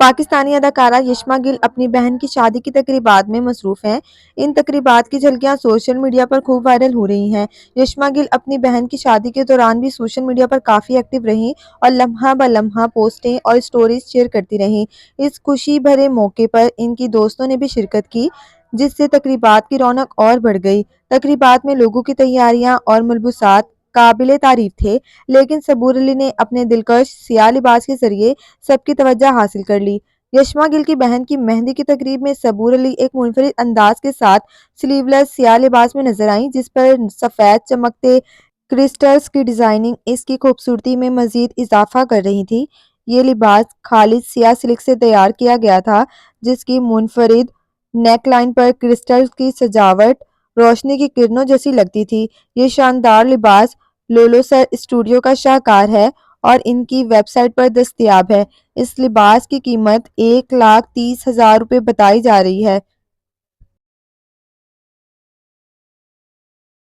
پاکستانی اداکارہ یشما گل اپنی بہن کی شادی کی تقریبات میں مصروف ہیں۔ ان تقریبات کی جھلکیاں سوشل میڈیا پر خوب وائرل ہو رہی ہیں۔ یشما گل اپنی بہن کی شادی کے دوران بھی سوشل میڈیا پر کافی ایکٹیو رہیں اور لمحہ بہ لمحہ پوسٹیں اور سٹوریز شیئر کرتی رہیں۔ اس خوشی بھرے موقع پر ان کی دوستوں نے بھی شرکت کی، جس سے تقریبات کی رونق اور بڑھ گئی۔ تقریبات میں لوگوں کی تیاریاں اور ملبوسات قابل تعریف تھے، لیکن صبور علی نے اپنے دلکش سیاہ لباس کے ذریعے سب کی توجہ حاصل کر لی۔ یشما گل کی بہن کی مہندی کی تقریب میں صبور علی ایک منفرد انداز کے ساتھ سلیو لیس سیاہ لباس میں نظر آئیں، جس پر سفید چمکتے کرسٹلز کی ڈیزائننگ اس کی خوبصورتی میں مزید اضافہ کر رہی تھی۔ یہ لباس خالص سیاہ سلک سے تیار کیا گیا تھا، جس کی منفرد نیک لائن پر کرسٹلز کی سجاوٹ روشنی کی کرنوں جیسی لگتی تھی۔ یہ شاندار لباس لولوسر اسٹوڈیو کا شاہکار ہے اور ان کی ویب سائٹ پر دستیاب ہے۔ اس لباس کی قیمت 1,30,000 روپے بتائی جا رہی ہے۔